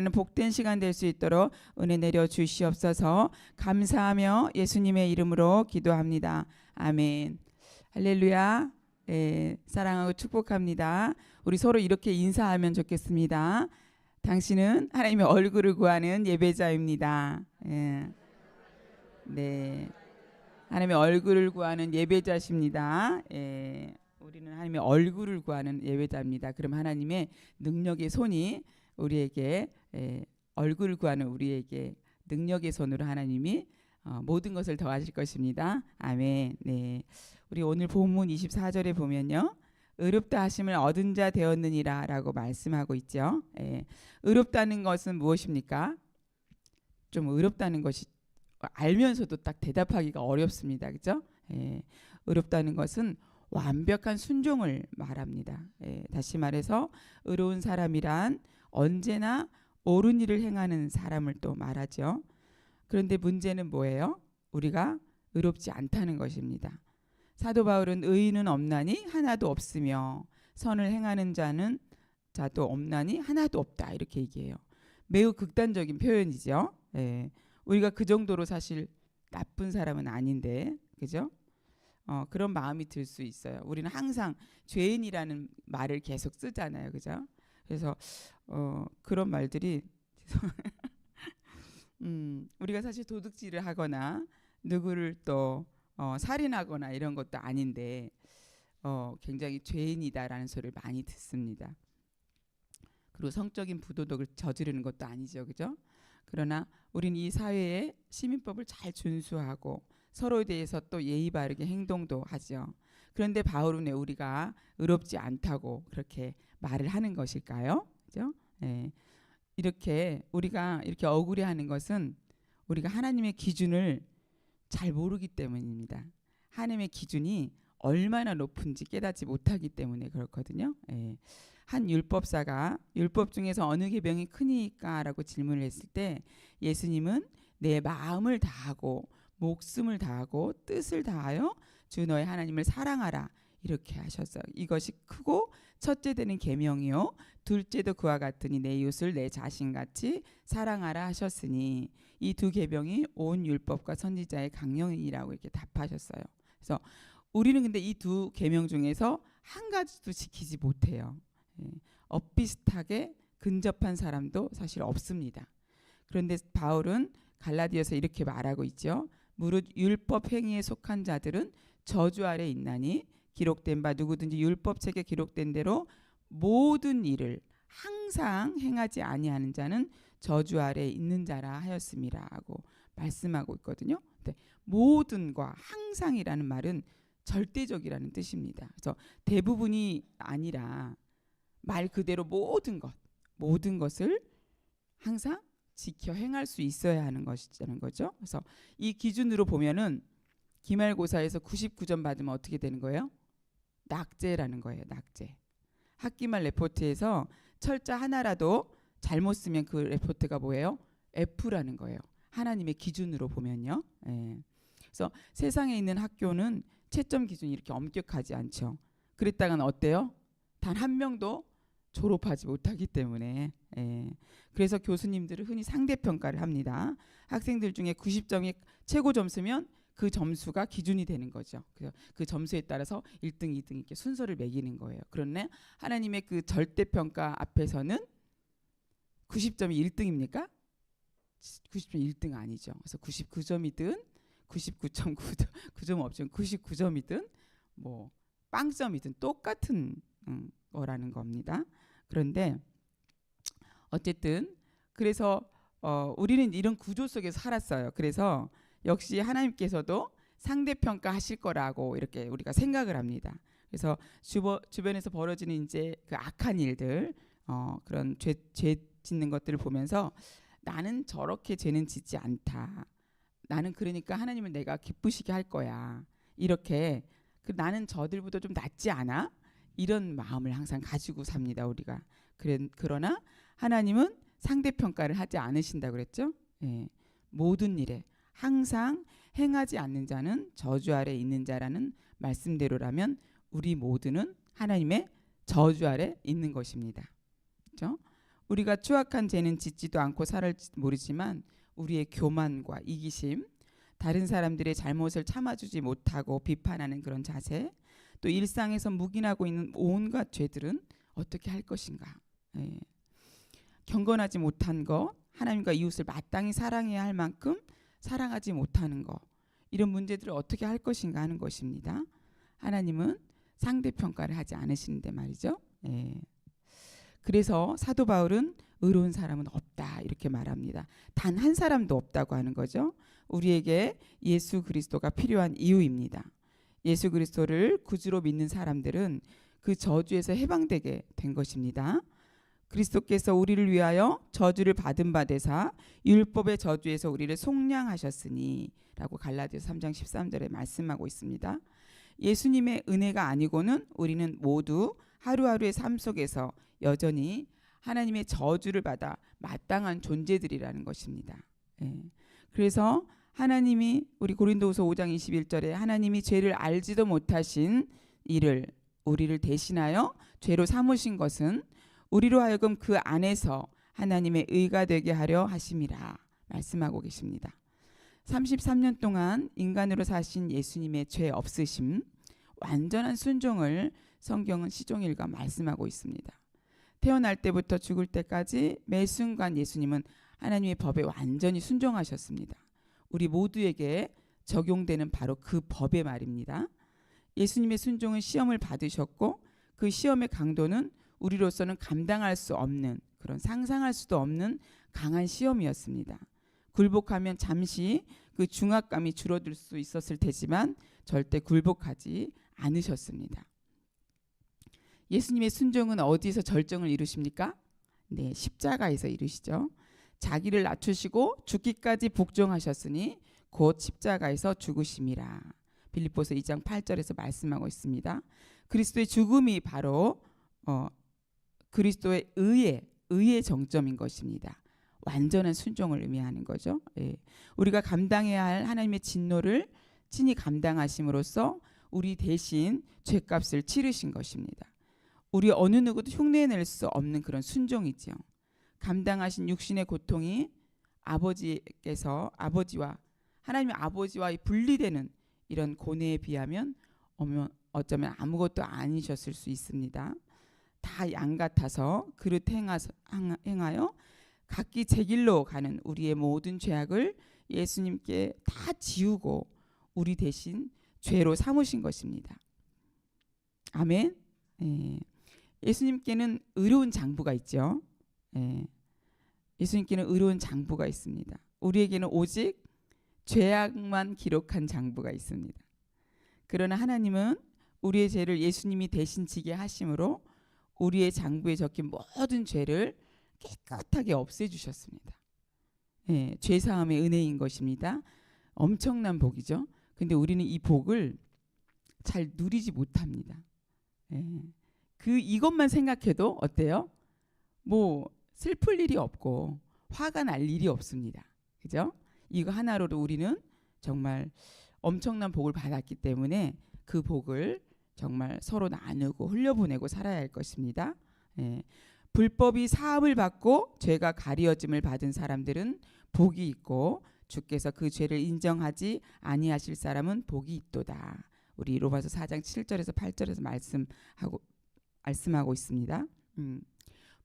복된 시간 될 수 있도록 은혜 내려 주시옵소서. 감사하며 예수님의 이름으로 기도합니다. 아멘. 할렐루야. 사랑하고 축복합니다. 우리 서로 이렇게 인사하면 좋겠습니다. 당신은 하나님의 얼굴을 구하는 예배자입니다. 네, 하나님의 얼굴을 구하는 예배자십니다. 우리는 하나님의 얼굴을 구하는 예배자입니다. 그럼 하나님의 능력의 손이 우리에게 얼굴을 구하는 우리에게 능력의 손으로 하나님이 모든 것을 더하실 것입니다. 아멘. 네, 우리 오늘 본문 24절에 보면요, 의롭다 하심을 얻은 자 되었느니라 라고 말씀하고 있죠. 의롭다는 것은 무엇입니까? 좀 의롭다는 것이 알면서도 딱 대답하기가 어렵습니다. 그렇죠? 의롭다는 것은 완벽한 순종을 말합니다. 다시 말해서 의로운 사람이란 언제나 옳은 일을 행하는 사람을 또 말하죠. 그런데 문제는 뭐예요? 우리가 의롭지 않다는 것입니다. 사도 바울은 의인은 없나니 하나도 없으며 선을 행하는 자도 없나니 하나도 없다, 이렇게 얘기해요. 매우 극단적인 표현이죠. 우리가 그 정도로 사실 나쁜 사람은 아닌데, 그죠? 그런 마음이 들 수 있어요. 우리는 항상 죄인이라는 말을 계속 쓰잖아요, 그죠? 그래서 그런 말들이 우리가 사실 도둑질을 하거나 누구를 또 살인하거나 이런 것도 아닌데 굉장히 죄인이다라는 소리를 많이 듣습니다. 그리고 성적인 부도덕을 저지르는 것도 아니죠, 그죠? 그러나 우리는 이 사회의 시민법을 잘 준수하고 서로에 대해서 또 예의 바르게 행동도 하죠. 그런데 바울은 왜 우리가 의롭지 않다고 그렇게 말을 하는 것일까요? 그죠? 이렇게 우리가 이렇게 억울해하는 것은 우리가 하나님의 기준을 잘 모르기 때문입니다. 하나님의 기준이 얼마나 높은지 깨닫지 못하기 때문에 그렇거든요. 한 율법사가 율법 중에서 어느 계명이 크니까라고 질문을 했을 때 예수님은 내 마음을 다하고 목숨을 다하고 뜻을 다하여 주 너의 하나님을 사랑하라, 이렇게 하셨어요. 이것이 크고 첫째 되는 계명이요 둘째도 그와 같으니 내 이웃을 내 자신같이 사랑하라 하셨으니 이 두 계명이 온 율법과 선지자의 강령이라고 이렇게 답하셨어요. 그래서 우리는 근데 이 두 계명 중에서 한 가지도 지키지 못해요. 엇비슷하게 근접한 사람도 사실 없습니다. 그런데 바울은 갈라디아서 이렇게 말하고 있죠. 무릇 율법 행위에 속한 자들은 저주 아래 있나니 기록된 바 누구든지 율법책에 기록된 대로 모든 일을 항상 행하지 아니하는 자는 저주 아래 있는 자라 하였음이라 하고 말씀하고 있거든요. 근데 모든과 항상이라는 말은 절대적이라는 뜻입니다. 그래서 대부분이 아니라 말 그대로 모든 것을 항상 지켜 행할 수 있어야 하는 것이라는 거죠. 그래서 이 기준으로 보면은 기말고사에서 99점 받으면 어떻게 되는 거예요? 낙제라는 거예요. 낙제. 학기말 레포트에서 철자 하나라도 잘못 쓰면 그 레포트가 뭐예요? F라는 거예요. 하나님의 기준으로 보면요. 그래서 세상에 있는 학교는 채점 기준이 이렇게 엄격하지 않죠. 그랬다가는 어때요? 단 한 명도 졸업하지 못하기 때문에. 그래서 교수님들은 흔히 상대평가를 합니다. 학생들 중에 90점이 최고 점수면 그 점수가 기준이 되는 거죠. 그래서 그 점수에 따라서 1등, 2등 이렇게 순서를 매기는 거예요. 그런데 하나님의 그 절대평가 앞에서는 90점이 1등입니까? 90점이 1등 아니죠. 그래서 99점이든 99.9점 없지만 99점이든 뭐 빵점이든 똑같은 거라는 겁니다. 그런데 어쨌든 그래서 우리는 이런 구조 속에서 살았어요. 그래서 역시 하나님께서도 상대평가 하실 거라고 이렇게 우리가 생각을 합니다. 그래서 주변에서 벌어지는 이제 그 악한 일들, 그런 죄 짓는 것들을 보면서 나는 저렇게 죄는 짓지 않다. 나는 그러니까 하나님을 내가 기쁘시게 할 거야. 이렇게 나는 저들보다 좀 낫지 않아? 이런 마음을 항상 가지고 삽니다. 우리가. 그러나 하나님은 상대평가를 하지 않으신다고 그랬죠. 모든 일에 항상 행하지 않는 자는 저주 아래 있는 자라는 말씀대로라면 우리 모두는 하나님의 저주 아래 있는 것입니다. 그렇죠? 우리가 추악한 죄는 짓지도 않고 살을지 모르지만 우리의 교만과 이기심, 다른 사람들의 잘못을 참아주지 못하고 비판하는 그런 자세, 또 일상에서 묵인하고 있는 온갖 죄들은 어떻게 할 것인가? 예. 경건하지 못한 거, 하나님과 이웃을 마땅히 사랑해야 할 만큼 사랑하지 못하는 거, 이런 문제들을 어떻게 할 것인가 하는 것입니다. 하나님은 상대평가를 하지 않으시는데 말이죠. 예. 그래서 사도 바울은 의로운 사람은 없다 이렇게 말합니다. 단 한 사람도 없다고 하는 거죠. 우리에게 예수 그리스도가 필요한 이유입니다. 예수 그리스도를 구주로 믿는 사람들은 그 저주에서 해방되게 된 것입니다. 그리스도께서 우리를 위하여 저주를 받은 바 되사 율법의 저주에서 우리를 속량하셨으니 라고 갈라디아서 3장 13절에 말씀하고 있습니다. 예수님의 은혜가 아니고는 우리는 모두 하루하루의 삶 속에서 여전히 하나님의 저주를 받아 마땅한 존재들이라는 것입니다. 예. 그래서 하나님이 우리 고린도후서 5장 21절에 하나님이 죄를 알지도 못하신 이를 우리를 대신하여 죄로 삼으신 것은 우리로 하여금 그 안에서 하나님의 의가 되게 하려 하심이라 말씀하고 계십니다. 33년 동안 인간으로 사신 예수님의 죄 없으심, 완전한 순종을 성경은 시종일관 말씀하고 있습니다. 태어날 때부터 죽을 때까지 매 순간 예수님은 하나님의 법에 완전히 순종하셨습니다. 우리 모두에게 적용되는 바로 그 법의 말입니다. 예수님의 순종은 시험을 받으셨고 그 시험의 강도는 우리로서는 감당할 수 없는, 그런 상상할 수도 없는 강한 시험이었습니다. 굴복하면 잠시 그 중압감이 줄어들 수 있었을 테지만 절대 굴복하지 않으셨습니다. 예수님의 순종은 어디서 절정을 이루십니까? 네, 십자가에서 이루시죠. 자기를 낮추시고 죽기까지 복종하셨으니 곧 십자가에서 죽으심이라. 빌립보서 2장 8절에서 말씀하고 있습니다. 그리스도의 죽음이 바로 그리스도의 의의 정점인 것입니다. 완전한 순종을 의미하는 거죠. 예. 우리가 감당해야 할 하나님의 진노를 친히 감당하심으로써 우리 대신 죄값을 치르신 것입니다. 우리 어느 누구도 흉내낼 수 없는 그런 순종이지요. 감당하신 육신의 고통이 아버지와 하나님의 아버지와 분리되는 이런 고뇌에 비하면 어쩌면 아무것도 아니셨을 수 있습니다. 다 양 같아서 그릇 행하여 각기 제 길로 가는 우리의 모든 죄악을 예수님께 다 지우고 우리 대신 죄로 삼으신 것입니다. 아멘. 예. 예수님께는 의로운 장부가 있죠. 예. 예수님께는 의로운 장부가 있습니다. 우리에게는 오직 죄악만 기록한 장부가 있습니다. 그러나 하나님은 우리의 죄를 예수님이 대신 지게 하심으로 우리의 장부에 적힌 모든 죄를 깨끗하게 없애주셨습니다. 예, 죄사함의 은혜인 것입니다. 엄청난 복이죠. 근데 우리는 이 복을 잘 누리지 못합니다. 예, 이것만 생각해도 어때요? 뭐 슬플 일이 없고 화가 날 일이 없습니다. 그죠? 이거 하나로도 우리는 정말 엄청난 복을 받았기 때문에 그 복을 정말 서로 나누고 흘려보내고 살아야 할 것입니다. 예. 불법이 사함을 받고 죄가 가리어짐을 받은 사람들은 복이 있고 주께서 그 죄를 인정하지 아니하실 사람은 복이 있도다. 우리 로마서 4장 7절에서 8절에서 말씀하고 있습니다.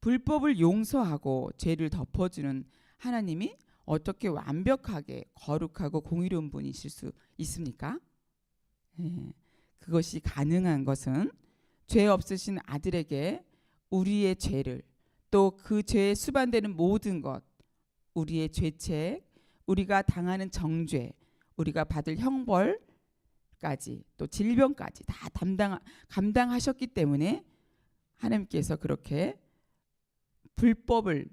불법을 용서하고 죄를 덮어주는 하나님이 어떻게 완벽하게 거룩하고 공의로운 분이실 수 있습니까? 예. 그것이 가능한 것은 죄 없으신 아들에게 우리의 죄를 또 그 죄에 수반되는 모든 것, 우리의 죄책, 우리가 당하는 정죄, 우리가 받을 형벌까지 또 질병까지 다 감당하셨기 때문에 하나님께서 그렇게 불법을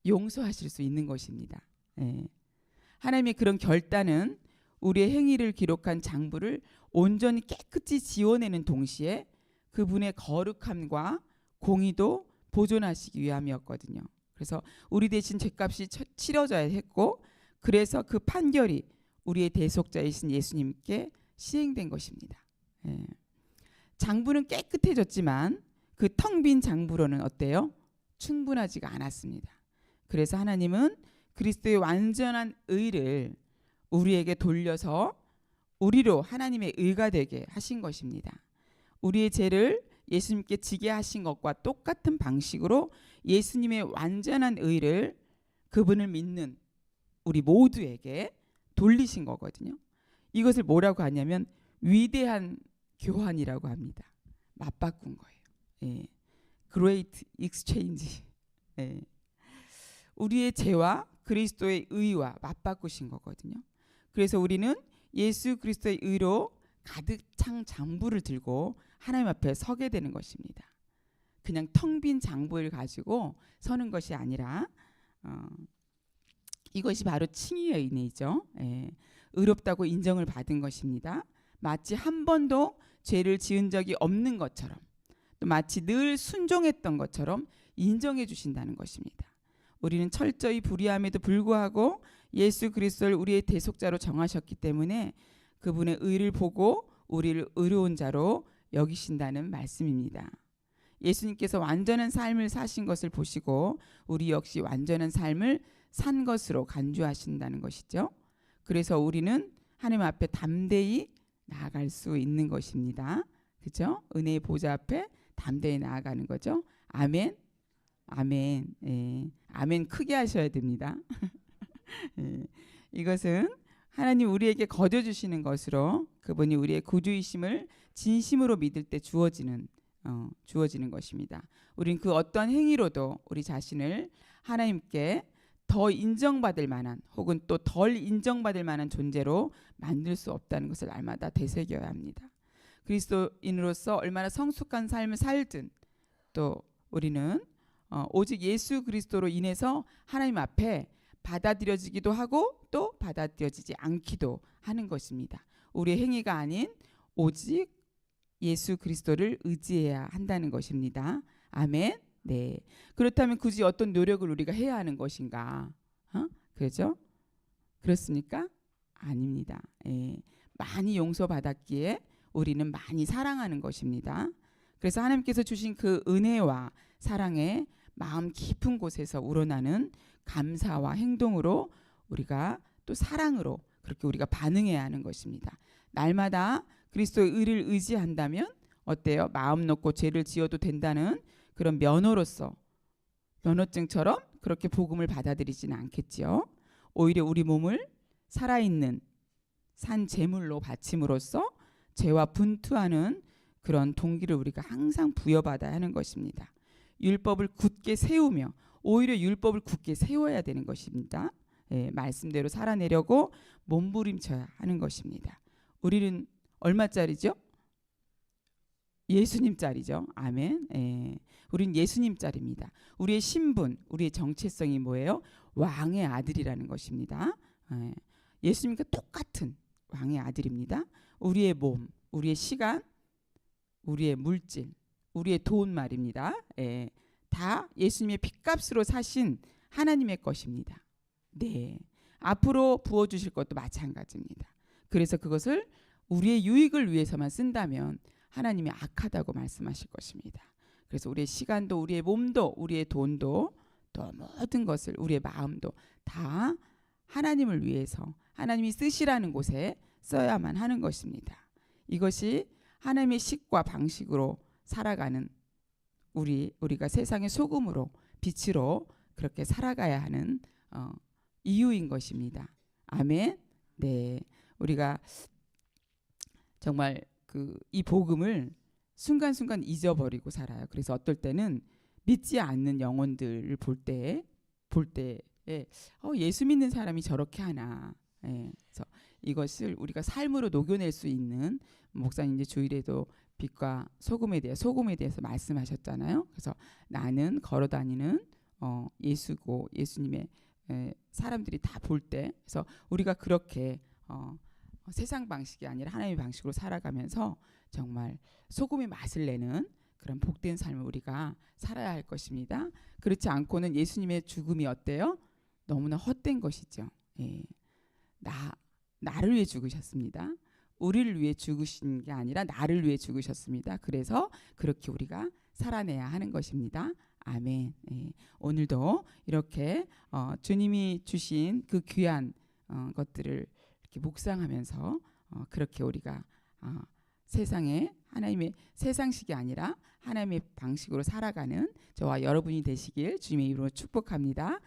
용서하실 수 있는 것입니다. 예. 하나님의 그런 결단은 우리의 행위를 기록한 장부를 온전히 깨끗이 지워내는 동시에 그분의 거룩함과 공의도 보존하시기 위함이었거든요. 그래서 우리 대신 죄값이 치러져야 했고 그래서 그 판결이 우리의 대속자이신 예수님께 시행된 것입니다. 예. 장부는 깨끗해졌지만 그 텅 빈 장부로는 어때요? 충분하지가 않았습니다. 그래서 하나님은 그리스도의 완전한 의를 우리에게 돌려서 우리로 하나님의 의가 되게 하신 것입니다. 우리의 죄를 예수님께 지게 하신 것과 똑같은 방식으로 예수님의 완전한 의를 그분을 믿는 우리 모두에게 돌리신 거거든요. 이것을 뭐라고 하냐면 위대한 교환이라고 합니다. 맞바꾼 거예요. 예. Great Exchange. 예. 우리의 죄와 그리스도의 의와 맞바꾸신 거거든요. 그래서 우리는 예수 그리스도의 의로 가득 찬 장부를 들고 하나님 앞에 서게 되는 것입니다. 그냥 텅 빈 장부를 가지고 서는 것이 아니라 이것이 바로 칭의의 은혜이죠. 예. 의롭다고 인정을 받은 것입니다. 마치 한 번도 죄를 지은 적이 없는 것처럼, 또 마치 늘 순종했던 것처럼 인정해 주신다는 것입니다. 우리는 철저히 불의함에도 불구하고 예수 그리스도를 우리의 대속자로 정하셨기 때문에 그분의 의를 보고 우리를 의로운 자로 여기신다는 말씀입니다. 예수님께서 완전한 삶을 사신 것을 보시고 우리 역시 완전한 삶을 산 것으로 간주하신다는 것이죠. 그래서 우리는 하나님 앞에 담대히 나아갈 수 있는 것입니다. 그죠? 은혜의 보좌 앞에 담대히 나아가는 거죠. 아멘. 아멘. 예. 아멘 크게 하셔야 됩니다. 예. 이것은 하나님 우리에게 거저 주시는 것으로 그분이 우리의 구주이심을 진심으로 믿을 때 주어지는 것입니다. 우린 그 어떤 행위로도 우리 자신을 하나님께 더 인정받을 만한 혹은 또 덜 인정받을 만한 존재로 만들 수 없다는 것을 날마다 되새겨야 합니다. 그리스도인으로서 얼마나 성숙한 삶을 살든 또 우리는 오직 예수 그리스도로 인해서 하나님 앞에 받아들여지기도 하고 또 받아들여지지 않기도 하는 것입니다. 우리의 행위가 아닌 오직 예수 그리스도를 의지해야 한다는 것입니다. 아멘. 네. 그렇다면 굳이 어떤 노력을 우리가 해야 하는 것인가? 그렇죠? 그렇습니까? 아닙니다. 예. 많이 용서받았기에 우리는 많이 사랑하는 것입니다. 그래서 하나님께서 주신 그 은혜와 사랑의 마음 깊은 곳에서 우러나는 감사와 행동으로 우리가 또 사랑으로 그렇게 우리가 반응해야 하는 것입니다. 날마다 그리스도의 의를 의지한다면 어때요? 마음 놓고 죄를 지어도 된다는 그런 면허증처럼 그렇게 복음을 받아들이지는 않겠지요. 오히려 우리 몸을 살아있는 산 제물로 바침으로써 죄와 분투하는 그런 동기를 우리가 항상 부여받아야 하는 것입니다. 율법을 굳게 세우며 오히려 율법을 굳게 세워야 되는 것입니다. 예, 말씀대로 살아내려고 몸부림쳐야 하는 것입니다. 우리는 얼마짜리죠? 예수님짜리죠. 아멘. 예. 우린 예수님짜리입니다. 우리의 신분, 우리의 정체성이 뭐예요? 왕의 아들이라는 것입니다. 예. 예수님과 똑같은 왕의 아들입니다. 우리의 몸, 우리의 시간, 우리의 물질, 우리의 돈 말입니다. 예. 다 예수님의 핏값으로 사신 하나님의 것입니다. 네. 앞으로 부어주실 것도 마찬가지입니다. 그래서 그것을 우리의 유익을 위해서만 쓴다면 하나님이 악하다고 말씀하실 것입니다. 그래서 우리의 시간도 우리의 몸도 우리의 돈도 또 모든 것을 우리의 마음도 다 하나님을 위해서 하나님이 쓰시라는 곳에 써야만 하는 것입니다. 이것이 하나님의 식과 방식으로 살아가는 우리가 세상의 소금으로 빛으로 그렇게 살아가야 하는 이유인 것입니다. 아멘. 네, 우리가 정말 이 복음을 순간순간 잊어버리고 살아요. 그래서 어떨 때는 믿지 않는 영혼들을 볼 때에 예수 믿는 사람이 저렇게 하나. 예, 그래서 이것을 우리가 삶으로 녹여낼 수 있는 목사님 이제 주일에도 빛과 소금에 대해서 말씀하셨잖아요. 그래서 나는 걸어다니는 예수고 예수님의 사람들이 다 볼 때, 그래서 우리가 그렇게 세상 방식이 아니라 하나님의 방식으로 살아가면서 정말 소금의 맛을 내는 그런 복된 삶을 우리가 살아야 할 것입니다. 그렇지 않고는 예수님의 죽음이 어때요? 너무나 헛된 것이죠. 예. 나를 위해 죽으셨습니다. 우리를 위해 죽으신 게 아니라 나를 위해 죽으셨습니다. 그래서 그렇게 우리가 살아내야 하는 것입니다. 아멘. 예. 오늘도 이렇게 주님이 주신 그 귀한 것들을 이렇게 묵상하면서 그렇게 우리가 세상에 하나님의 세상식이 아니라 하나님의 방식으로 살아가는 저와 여러분이 되시길 주님의 이름으로 축복합니다.